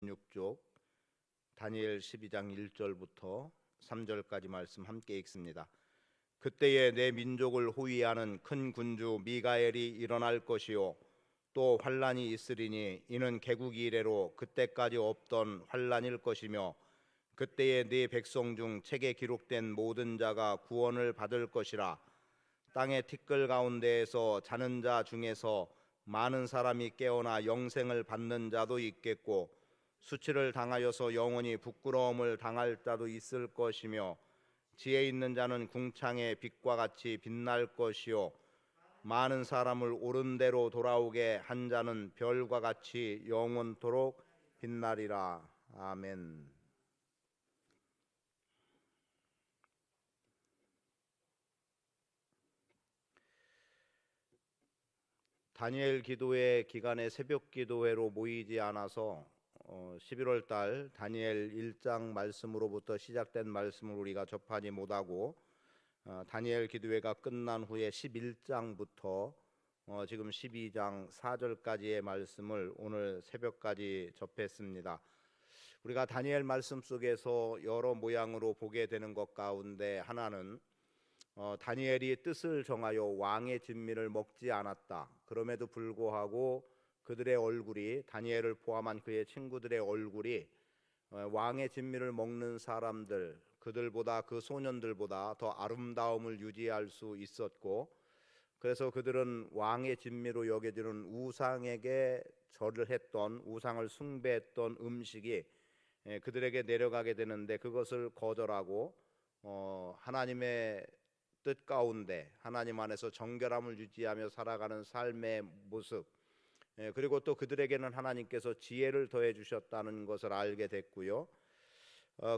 6쪽 다니엘 12장 1절부터 3절까지 말씀 함께 읽습니다. 그때에 내 민족을 호위하는 큰 군주 미가엘이 일어날 것이요 또 환란이 있으리니 이는 개국이 이래로 그때까지 없던 환란일 것이며 그때에 네 백성 중 책에 기록된 모든 자가 구원을 받을 것이라. 땅의 티끌 가운데에서 자는 자 중에서 많은 사람이 깨어나 영생을 받는 자도 있겠고 수치를 당하여서 영원히 부끄러움을 당할 자도 있을 것이며 지혜 있는 자는 궁창의 빛과 같이 빛날 것이요 많은 사람을 옳은 대로 돌아오게 한 자는 별과 같이 영원토록 빛나리라. 아멘. 다니엘 기도회 기간에 새벽 기도회로 모이지 않아서 11월 달 다니엘 1장 말씀으로부터 시작된 말씀을 우리가 접하지 못하고 다니엘 기도회가 끝난 후에 11장부터 지금 12장 4절까지의 말씀을 오늘 새벽까지 접했습니다. 우리가 다니엘 말씀 속에서 여러 모양으로 보게 되는 것 가운데 하나는 다니엘이 뜻을 정하여 왕의 진미를 먹지 않았다. 그럼에도 불구하고 그들의 얼굴이, 다니엘을 포함한 그의 친구들의 얼굴이 왕의 진미를 먹는 사람들, 그들보다, 그 소년들보다 더 아름다움을 유지할 수 있었고, 그래서 그들은 왕의 진미로 여겨지는 우상에게 절을 했던, 우상을 숭배했던 음식이 그들에게 내려가게 되는데, 그것을 거절하고 하나님의 뜻 가운데 하나님 안에서 정결함을 유지하며 살아가는 삶의 모습, 그리고 또 그들에게는 하나님께서 지혜를 더해 주셨다는 것을 알게 됐고요.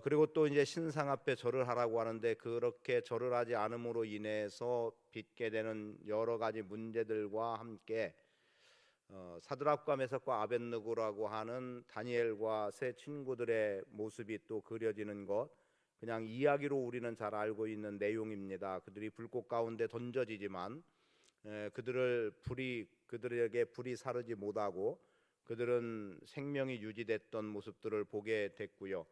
그리고 또 이제 신상 앞에 절을 하라고 하는데 그렇게 절을 하지 않음으로 인해서 빚게 되는 여러 가지 문제들과 함께 사드락과 메삭과 아벳느고라고 하는 다니엘과 세 친구들의 모습이 또 그려지는 것, 그냥 이야기로 우리는 잘 알고 있는 내용입니다. 그들이 불꽃 가운데 던져지지만 그들에게 불이 사르지 못하고 그들은 생명이 유지됐던 모습들을 보게 됐고요.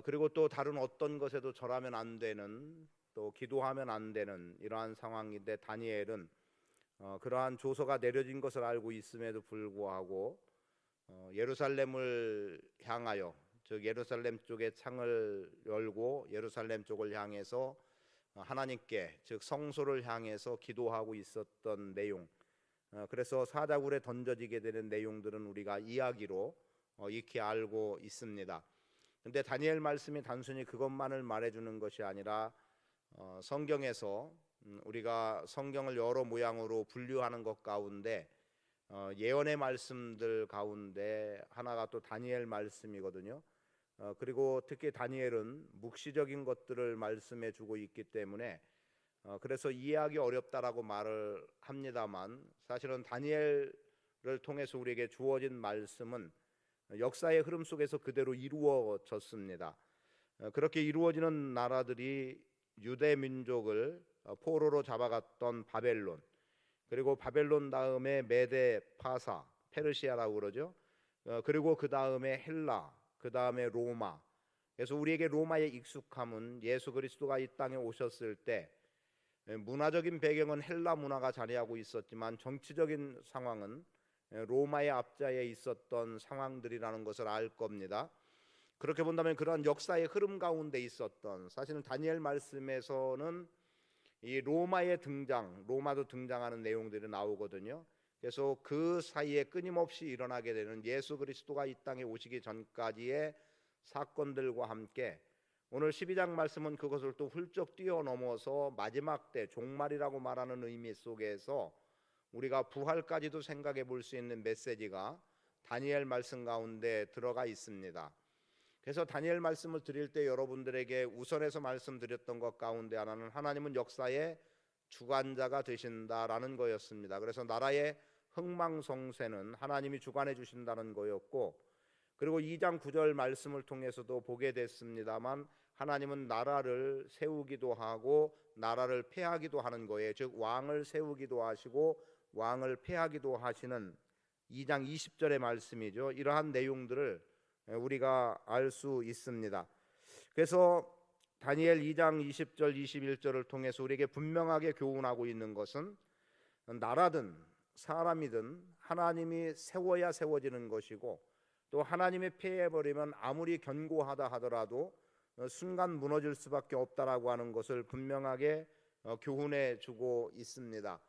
그리고 또 다른 어떤 것에도 절하면 안 되는, 또 기도하면 안 되는 이러한 상황인데 다니엘은 그러한 조서가 내려진 것을 알고 있음에도 불구하고 예루살렘을 향하여, 즉 예루살렘 쪽에 창을 열고 예루살렘 쪽을 향해서 하나님께, 즉 성소를 향해서 기도하고 있었던 내용, 그래서 사자굴에 던져지게 되는 내용들은 우리가 이야기로 익히 알고 있습니다. 근데 다니엘 말씀이 단순히 그것만을 말해주는 것이 아니라 성경에서 우리가 성경을 여러 모양으로 분류하는 것 가운데 예언의 말씀들 가운데 하나가 또 다니엘 말씀이거든요. 그리고 특히 다니엘은 묵시적인 것들을 말씀해 주고 있기 때문에 그래서 이해하기 어렵다라고 말을 합니다만, 사실은 다니엘을 통해서 우리에게 주어진 말씀은 역사의 흐름 속에서 그대로 이루어졌습니다. 그렇게 이루어지는 나라들이 유대 민족을 포로로 잡아갔던 바벨론, 그리고 바벨론 다음에 메데, 파사, 페르시아라고 그러죠. 그리고 그 다음에 헬라, 그 다음에 로마. 그래서 우리에게 로마의 익숙함은 예수 그리스도가 이 땅에 오셨을 때 문화적인 배경은 헬라 문화가 자리하고 있었지만 정치적인 상황은 로마의 앞자에 있었던 상황들이라는 것을 알 겁니다. 그렇게 본다면 그러한 역사의 흐름 가운데 있었던, 사실은 다니엘 말씀에서는 이 로마의 등장, 로마도 등장하는 내용들이 나오거든요. 그래서 그 사이에 끊임없이 일어나게 되는 예수 그리스도가 이 땅에 오시기 전까지의 사건들과 함께 오늘 12장 말씀은 그것을 또 훌쩍 뛰어넘어서 마지막 때, 종말이라고 말하는 의미 속에서 우리가 부활까지도 생각해 볼 수 있는 메시지가 다니엘 말씀 가운데 들어가 있습니다. 그래서 다니엘 말씀을 드릴 때 여러분들에게 우선해서 말씀드렸던 것 가운데 하나는 하나님은 역사의 주관자가 되신다라는 거였습니다. 그래서 나라의 흥망성쇠는 하나님이 주관해 주신다는 거였고, 그리고 2장 9절 말씀을 통해서도 보게 됐습니다만 하나님은 나라를 세우기도 하고 나라를 폐하기도 하는 거예요. 즉 왕을 세우기도 하시고 왕을 폐하기도 하시는 2장 20절의 말씀이죠. 이러한 내용들을 우리가 알 수 있습니다. 그래서 다니엘 2장 20절 21절을 통해서 우리에게 분명하게 교훈하고 있는 것은 나라든 사람이든 하나님이 세워야 세워지는 것이고, 또 하나님이 폐해버리면 아무리 견고하다 하더라도 순간 무너질 수밖에 없다라고 하는 것을 분명하게 교훈해 주고 있습니다.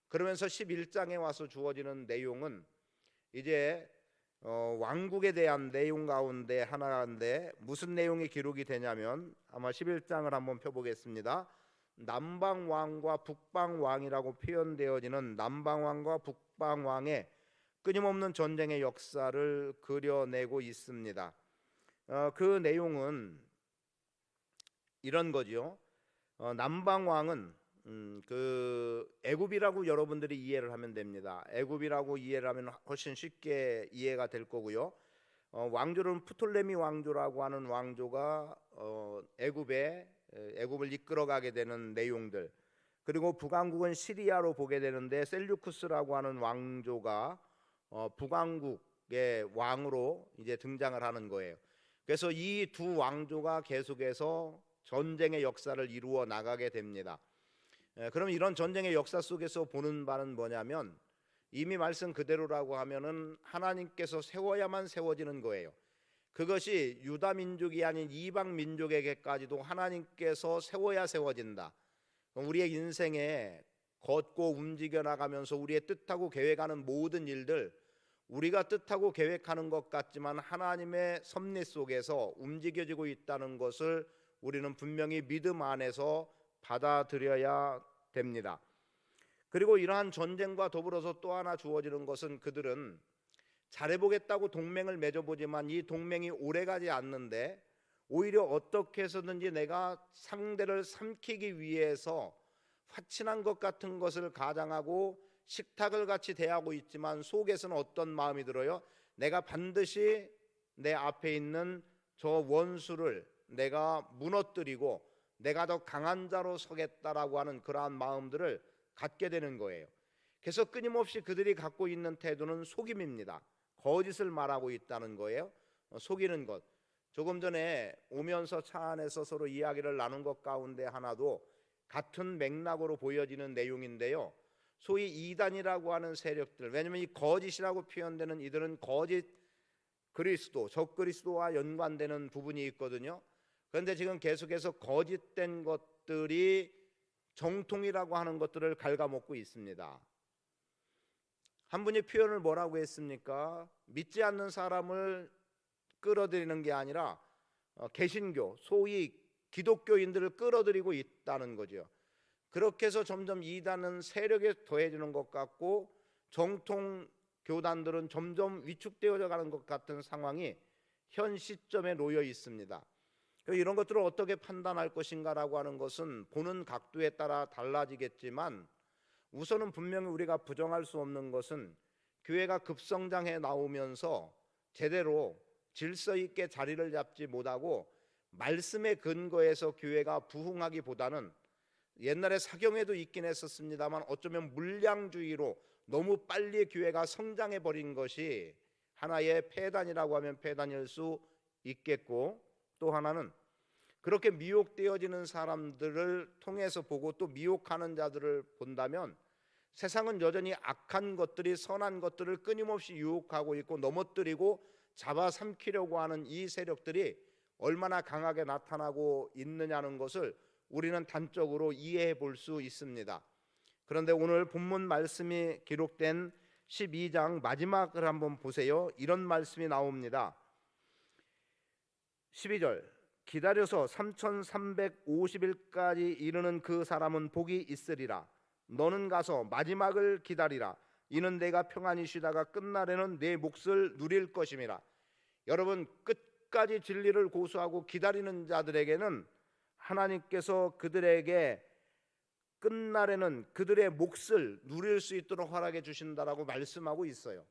그러면서 11장에 와서 주어지는 내용은 이제 왕국에 대한 내용 가운데 하나인데, 무슨 내용이 기록이 되냐면 아마 11장을 한번 펴보겠습니다. 남방왕과 북방왕이라고 표현되어지는 남방왕과 북방왕의 끊임없는 전쟁의 역사를 그려내고 있습니다. 그 내용은 이런 거죠. 남방왕은 그 애굽이라고 여러분들이 이해를 하면 됩니다. 애굽이라고 이해를 하면 훨씬 쉽게 이해가 될 거고요. 왕조는 프톨레미 왕조라고 하는 왕조가 애굽을 이끌어가게 되는 내용들, 그리고 북왕국은 시리아로 보게 되는데 셀류쿠스라고 하는 왕조가 북왕국의 왕으로 이제 등장을 하는 거예요. 그래서 이 두 왕조가 계속해서 전쟁의 역사를 이루어 나가게 됩니다. 그럼 이런 전쟁의 역사 속에서 보는 바는 뭐냐면, 이미 말씀 그대로라고 하면은 하나님께서 세워야만 세워지는 거예요. 그것이 유다 민족이 아닌 이방 민족에게까지도 하나님께서 세워야 세워진다. 우리의 인생에 걷고 움직여 나가면서 우리의 뜻하고 계획하는 모든 일들, 우리가 뜻하고 계획하는 것 같지만 하나님의 섭리 속에서 움직여지고 있다는 것을 우리는 분명히 믿음 안에서 받아들여야 됩니다. 그리고 이러한 전쟁과 더불어서 또 하나 주어지는 것은, 그들은 잘해보겠다고 동맹을 맺어보지만 이 동맹이 오래가지 않는데, 오히려 어떻게 해서든지 내가 상대를 삼키기 위해서 화친한 것 같은 것을 가장하고 식탁을 같이 대하고 있지만 속에서는 어떤 마음이 들어요? 내가 반드시 내 앞에 있는 저 원수를 내가 무너뜨리고 내가 더 강한 자로 서겠다라고 하는 그러한 마음들을 갖게 되는 거예요. 그래서 끊임없이 그들이 갖고 있는 태도는 속임입니다. 거짓을 말하고 있다는 거예요. 속이는 것. 조금 전에 오면서 차 안에서 서로 이야기를 나눈 것 가운데 하나도 같은 맥락으로 보여지는 내용인데요. 소위 이단이라고 하는 세력들, 왜냐하면 이 거짓이라고 표현되는 이들은 거짓 그리스도, 적그리스도와 연관되는 부분이 있거든요. 그런데 지금 계속해서 거짓된 것들이 정통이라고 하는 것들을 갉아먹고 있습니다. 한 분이 표현을 뭐라고 했습니까? 믿지 않는 사람을 끌어들이는 게 아니라 개신교, 소위 기독교인들을 끌어들이고 있다는 거죠. 그렇게 해서 점점 이단은 세력에 더해지는 것 같고 정통 교단들은 점점 위축되어져 가는 것 같은 상황이 현 시점에 놓여 있습니다. 이런 것들을 어떻게 판단할 것인가라고 하는 것은 보는 각도에 따라 달라지겠지만, 우선은 분명히 우리가 부정할 수 없는 것은 교회가 급성장해 나오면서 제대로 질서 있게 자리를 잡지 못하고 말씀의 근거에서 교회가 부흥하기보다는, 옛날에 사경에도 있긴 했었습니다만 어쩌면 물량주의로 너무 빨리 교회가 성장해 버린 것이 하나의 폐단이라고 하면 폐단일 수 있겠고, 또 하나는 그렇게 미혹되어지는 사람들을 통해서 보고 또 미혹하는 자들을 본다면, 세상은 여전히 악한 것들이 선한 것들을 끊임없이 유혹하고 있고 넘어뜨리고 잡아삼키려고 하는 이 세력들이 얼마나 강하게 나타나고 있느냐는 것을 우리는 단적으로 이해해 볼 수 있습니다. 그런데 오늘 본문 말씀이 기록된 12장 마지막을 한번 보세요. 이런 말씀이 나옵니다. 12절, 기다려서 3350일까지 이르는 그 사람은 복이 있으리라. 너는 가서 마지막을 기다리라. 이는 내가 평안히 쉬다가 끝날에는 내 몫을 누릴 것임이라. 여러분, 끝까지 진리를 고수하고 기다리는 자들에게는 하나님께서 그들에게 끝날에는 그들의 몫을 누릴 수 있도록 허락해 주신다라고 말씀하고 있어요.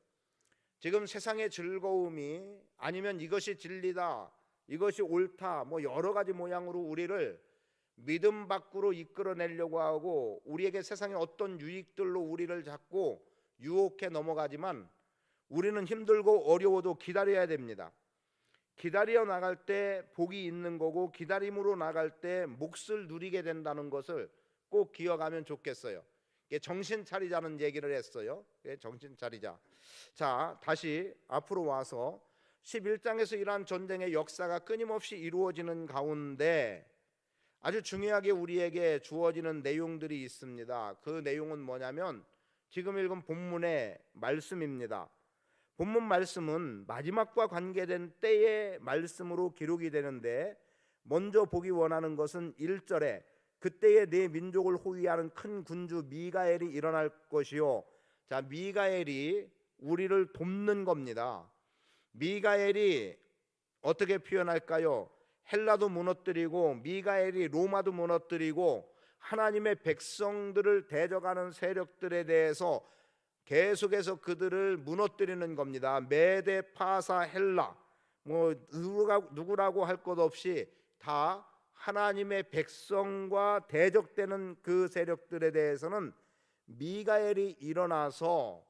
지금 세상의 즐거움이, 아니면 이것이 진리다, 이것이 옳다, 뭐 여러 가지 모양으로 우리를 믿음 밖으로 이끌어내려고 하고 우리에게 세상의 어떤 유익들로 우리를 자꾸 유혹해 넘어가지만, 우리는 힘들고 어려워도 기다려야 됩니다. 기다려 나갈 때 복이 있는 거고 기다림으로 나갈 때 몫을 누리게 된다는 것을 꼭 기억하면 좋겠어요. 정신 차리자는 얘기를 했어요. 정신 차리자. 자, 다시 앞으로 와서 11장에서 이러한 전쟁의 역사가 끊임없이 이루어지는 가운데 아주 중요하게 우리에게 주어지는 내용들이 있습니다. 그 내용은 뭐냐면 지금 읽은 본문의 말씀입니다. 본문 말씀은 마지막과 관계된 때의 말씀으로 기록이 되는데 먼저 보기 원하는 것은 1절에 그때에 내 민족을 호위하는 큰 군주 미가엘이 일어날 것이요. 자, 미가엘이 우리를 돕는 겁니다. 미가엘이 어떻게 표현할까요? 헬라도 무너뜨리고 미가엘이 로마도 무너뜨리고 하나님의 백성들을 대적하는 세력들에 대해서 계속해서 그들을 무너뜨리는 겁니다. 메데, 파사, 헬라 뭐 누구라고 할 것 없이 다 하나님의 백성과 대적되는 그 세력들에 대해서는 미가엘이 일어나서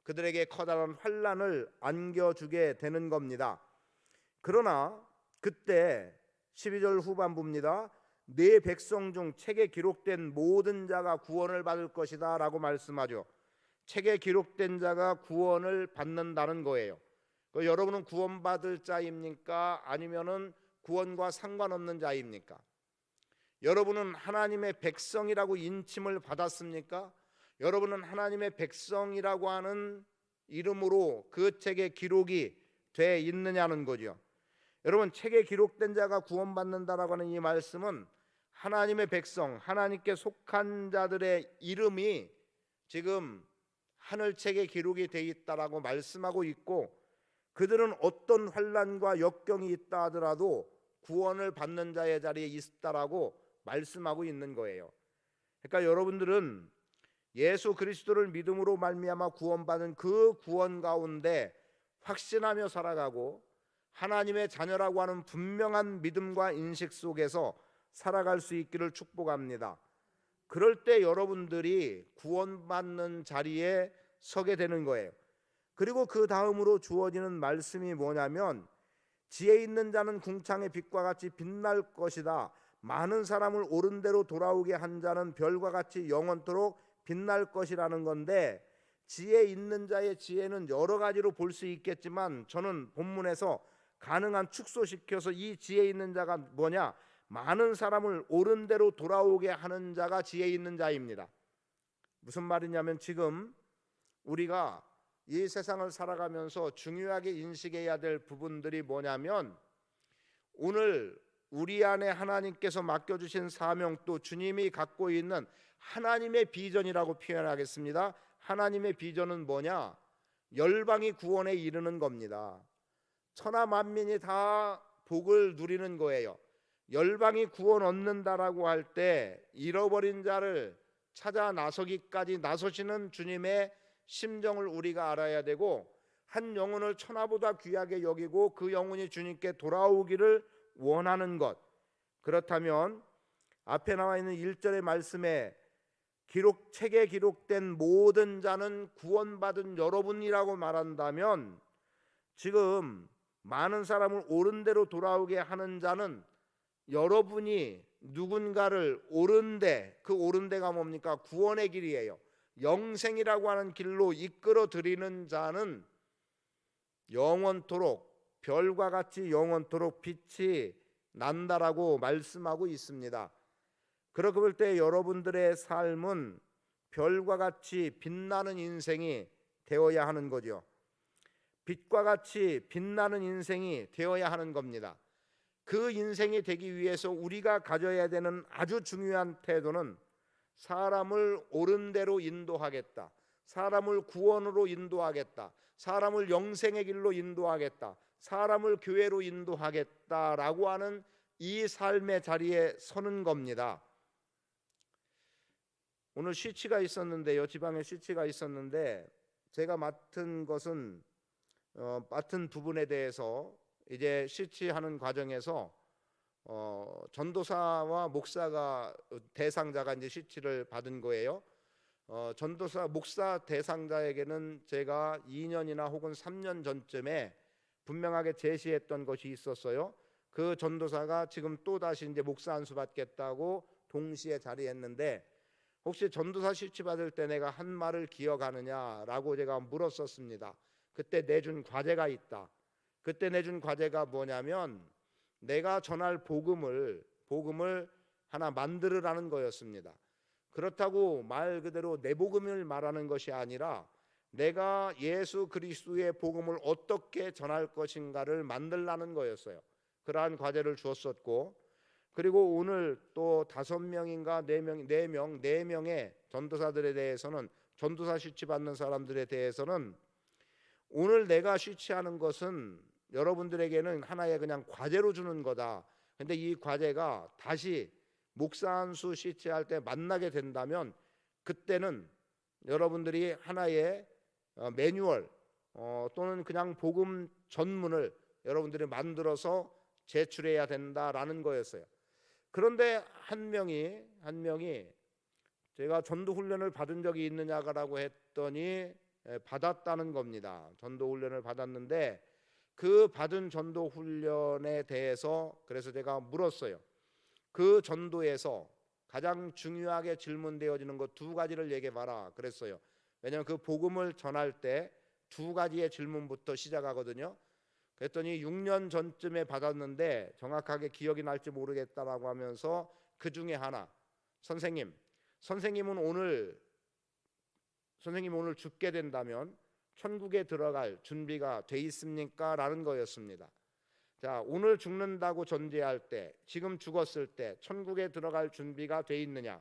그들에게 커다란 환난을 안겨주게 되는 겁니다. 그러나 그때 12절 후반부입니다. 네 백성 중 책에 기록된 모든 자가 구원을 받을 것이다 라고 말씀하죠. 책에 기록된 자가 구원을 받는다는 거예요. 여러분은 구원받을 자입니까? 아니면은 구원과 상관없는 자입니까? 여러분은 하나님의 백성이라고 인침을 받았습니까? 여러분은 하나님의 백성이라고 하는 이름으로 그 책에 기록이 돼 있느냐는 거죠. 여러분, 책에 기록된 자가 구원받는다라고 하는 이 말씀은 하나님의 백성, 하나님께 속한 자들의 이름이 지금 하늘책에 기록이 돼 있다라고 말씀하고 있고, 그들은 어떤 환난과 역경이 있다 하더라도 구원을 받는 자의 자리에 있다라고 말씀하고 있는 거예요. 그러니까 여러분들은 예수 그리스도를 믿음으로 말미암아 구원받은 그 구원 가운데 확신하며 살아가고 하나님의 자녀라고 하는 분명한 믿음과 인식 속에서 살아갈 수 있기를 축복합니다. 그럴 때 여러분들이 구원받는 자리에 서게 되는 거예요. 그리고 그 다음으로 주어지는 말씀이 뭐냐면 지혜 있는 자는 궁창의 빛과 같이 빛날 것이다. 많은 사람을 옳은 대로 돌아오게 한 자는 별과 같이 영원토록 빛날 것이라는 건데, 지혜 있는 자의 지혜는 여러 가지로 볼 수 있겠지만 저는 본문에서 가능한 축소시켜서 이 지혜 있는 자가 뭐냐? 많은 사람을 옳은 대로 돌아오게 하는 자가 지혜 있는 자입니다. 무슨 말이냐면 지금 우리가 이 세상을 살아가면서 중요하게 인식해야 될 부분들이 뭐냐면, 오늘 우리 안에 하나님께서 맡겨주신 사명, 또 주님이 갖고 있는 하나님의 비전이라고 표현하겠습니다. 하나님의 비전은 뭐냐? 열방이 구원에 이르는 겁니다. 천하 만민이 다 복을 누리는 거예요. 열방이 구원 얻는다라고 할 때 잃어버린 자를 찾아 나서기까지 나서시는 주님의 심정을 우리가 알아야 되고, 한 영혼을 천하보다 귀하게 여기고 그 영혼이 주님께 돌아오기를 원하는 것. 그렇다면 앞에 나와 있는 1절의 말씀에 책에 기록된 모든 자는 구원받은 여러분이라고 말한다면, 지금 많은 사람을 옳은 대로 돌아오게 하는 자는 여러분이 누군가를 옳은데, 그 옳은데가 뭡니까? 구원의 길이에요. 영생이라고 하는 길로 이끌어 들이는 자는 영원토록, 별과 같이 영원토록 빛이 난다라고 말씀하고 있습니다. 그렇게 볼 때 여러분들의 삶은 별과 같이 빛나는 인생이 되어야 하는 거죠. 빛과 같이 빛나는 인생이 되어야 하는 겁니다. 그 인생이 되기 위해서 우리가 가져야 되는 아주 중요한 태도는 사람을 옳은 대로 인도하겠다, 사람을 구원으로 인도하겠다, 사람을 영생의 길로 인도하겠다, 사람을 교회로 인도하겠다라고 하는 이 삶의 자리에 서는 겁니다. 오늘 시치가 있었는데요, 지방에 시치가 있었는데 제가 맡은 것은 맡은 부분에 대해서 이제 시치하는 과정에서 전도사와 목사가 대상자가 이제 시치를 받은 거예요. 전도사, 목사 대상자에게는 제가 2년이나 혹은 3년 전쯤에 분명하게 제시했던 것이 있었어요. 그 전도사가 지금 또 다시 이제 목사 안수 받겠다고 동시에 자리했는데, 혹시 전도사 실치 받을 때 내가 한 말을 기억하느냐라고 제가 물었었습니다. 그때 내준 과제가 있다. 그때 내준 과제가 뭐냐면 내가 전할 복음을 하나 만들으라는 거였습니다. 그렇다고 말 그대로 내 복음을 말하는 것이 아니라 내가 예수 그리스도의 복음을 어떻게 전할 것인가를 만들라는 거였어요. 그러한 과제를 주었었고, 그리고 오늘 또 5명인가 4명의 전도사들에 대해서는, 전도사 시치 받는 사람들에 대해서는 오늘 내가 시치하는 것은 여러분들에게는 하나의 그냥 과제로 주는 거다. 근데 이 과제가 다시 목사 안수 시치할 때 만나게 된다면 그때는 여러분들이 하나의 매뉴얼 또는 그냥 복음 전문을 여러분들이 만들어서 제출해야 된다라는 거였어요. 그런데 한 명이 제가 전도 훈련을 받은 적이 있느냐라고 했더니 받았다는 겁니다. 전도 훈련을 받았는데 그 받은 전도 훈련에 대해서 그래서 제가 물었어요. 그 전도에서 가장 중요하게 질문되어지는 것 2가지를 얘기해 봐라 그랬어요. 왜냐하면 그 복음을 전할 때 2가지의 질문부터 시작하거든요. 그랬더니 6년 전쯤에 받았는데 정확하게 기억이 날지 모르겠다라고 하면서 그 중에 하나, 선생님은 오늘 죽게 된다면 천국에 들어갈 준비가 돼 있습니까? 라는 거였습니다. 자, 오늘 죽는다고 전제할 때, 지금 죽었을 때 천국에 들어갈 준비가 돼 있느냐?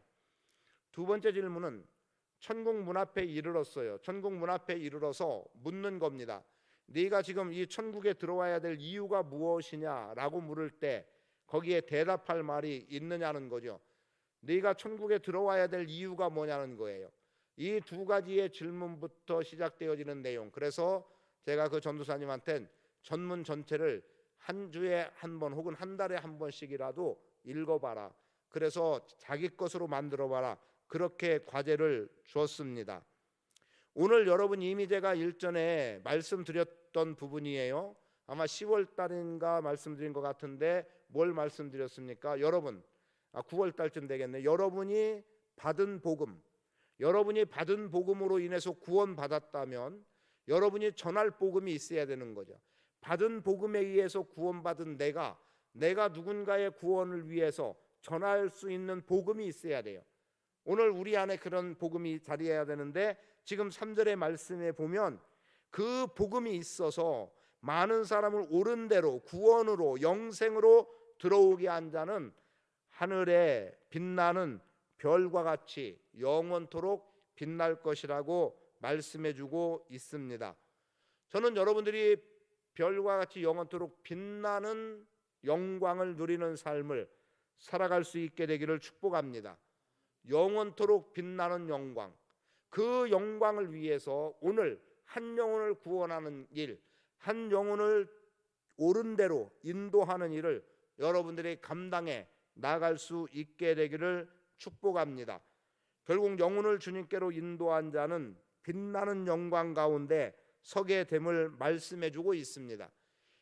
2번째 질문은 천국 문 앞에 이르렀어요. 천국 문 앞에 이르러서 묻는 겁니다. 네가 지금 이 천국에 들어와야 될 이유가 무엇이냐라고 물을 때 거기에 대답할 말이 있느냐는 거죠. 네가 천국에 들어와야 될 이유가 뭐냐는 거예요. 이 2가지의 질문부터 시작되어지는 내용. 그래서 제가 그 전도사님한테 전문 전체를 한 주에 한 번 혹은 한 달에 한 번씩이라도 읽어봐라. 그래서 자기 것으로 만들어봐라. 그렇게 과제를 주었습니다. 오늘 여러분 이미 제가 일전에 말씀드렸던 부분이에요. 아마 10월 달인가 말씀드린 것 같은데 뭘 말씀드렸습니까? 여러분, 9월 달쯤 되겠네. 여러분이 받은 복음으로 인해서 구원받았다면 여러분이 전할 복음이 있어야 되는 거죠. 받은 복음에 의해서 구원받은 내가 누군가의 구원을 위해서 전할 수 있는 복음이 있어야 돼요. 오늘 우리 안에 그런 복음이 자리해야 되는데 지금 3절의 말씀에 보면 그 복음이 있어서 많은 사람을 옳은 대로 구원으로 영생으로 들어오게 한 자는 하늘에 빛나는 별과 같이 영원토록 빛날 것이라고 말씀해주고 있습니다. 저는 여러분들이 별과 같이 영원토록 빛나는 영광을 누리는 삶을 살아갈 수 있게 되기를 축복합니다. 영원토록 빛나는 영광, 그 영광을 위해서 오늘 한 영혼을 구원하는 일, 한 영혼을 옳은 대로 인도하는 일을 여러분들이 감당해 나갈 수 있게 되기를 축복합니다. 결국 영혼을 주님께로 인도한 자는 빛나는 영광 가운데 서게 됨을 말씀해주고 있습니다.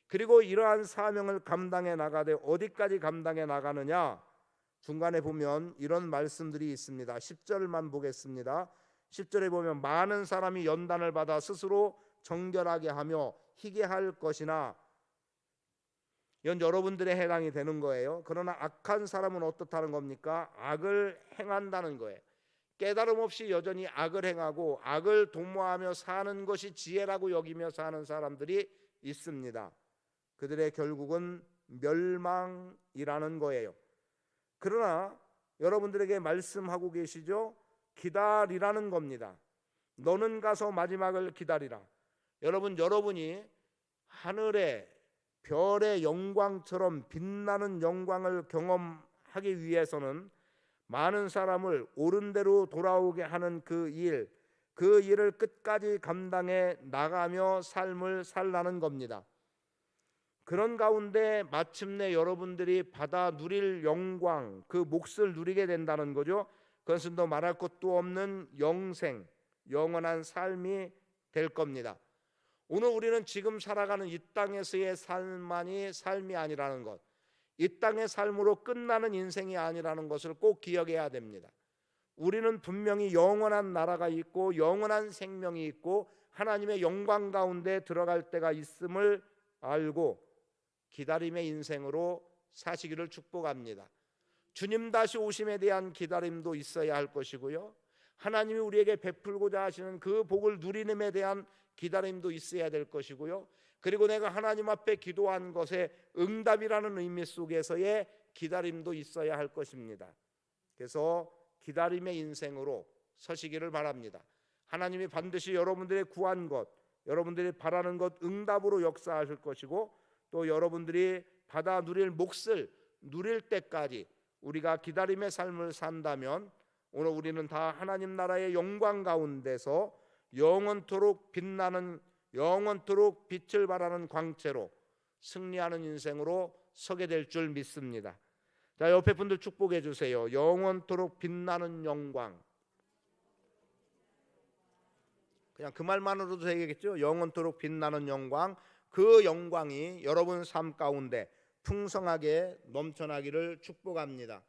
그리고 이러한 사명을 감당해 나가되 어디까지 감당해 나가느냐? 중간에 보면 이런 말씀들이 있습니다. 10절만 보겠습니다. 10절에 보면 많은 사람이 연단을 받아 스스로 정결하게 하며 희게 할 것이나, 이건 여러분들의 해당이 되는 거예요. 그러나 악한 사람은 어떻다는 겁니까? 악을 행한다는 거예요. 깨달음 없이 여전히 악을 행하고 악을 도모하며 사는 것이 지혜라고 여기며 사는 사람들이 있습니다. 그들의 결국은 멸망이라는 거예요. 그러나 여러분들에게 말씀하고 계시죠? 기다리라는 겁니다. 너는 가서 마지막을 기다리라. 여러분이 하늘의 별의 영광처럼 빛나는 영광을 경험하기 위해서는 많은 사람을 옳은 대로 돌아오게 하는 그 일을 끝까지 감당해 나가며 삶을 살라는 겁니다. 그런 가운데 마침내 여러분들이 받아 누릴 영광, 그 몫을 누리게 된다는 거죠. 그것은 더 말할 것도 없는 영생, 영원한 삶이 될 겁니다. 오늘 우리는 지금 살아가는 이 땅에서의 삶만이 삶이 아니라는 것, 이 땅의 삶으로 끝나는 인생이 아니라는 것을 꼭 기억해야 됩니다. 우리는 분명히 영원한 나라가 있고 영원한 생명이 있고 하나님의 영광 가운데 들어갈 때가 있음을 알고 기다림의 인생으로 사시기를 축복합니다. 주님 다시 오심에 대한 기다림도 있어야 할 것이고요, 하나님이 우리에게 베풀고자 하시는 그 복을 누리는에 대한 기다림도 있어야 될 것이고요, 그리고 내가 하나님 앞에 기도한 것에 응답이라는 의미 속에서의 기다림도 있어야 할 것입니다. 그래서 기다림의 인생으로 서시기를 바랍니다. 하나님이 반드시 여러분들의 구한 것, 여러분들이 바라는 것 응답으로 역사하실 것이고, 또 여러분들이 받아 누릴 몫을 누릴 때까지 우리가 기다림의 삶을 산다면 오늘 우리는 다 하나님 나라의 영광 가운데서 영원토록 빛나는, 영원토록 빛을 발하는 광채로 승리하는 인생으로 서게 될 줄 믿습니다. 자, 옆에 분들 축복해 주세요. 영원토록 빛나는 영광. 그냥 그 말만으로도 되겠죠. 영원토록 빛나는 영광. 그 영광이 여러분 삶 가운데 풍성하게 넘쳐나기를 축복합니다.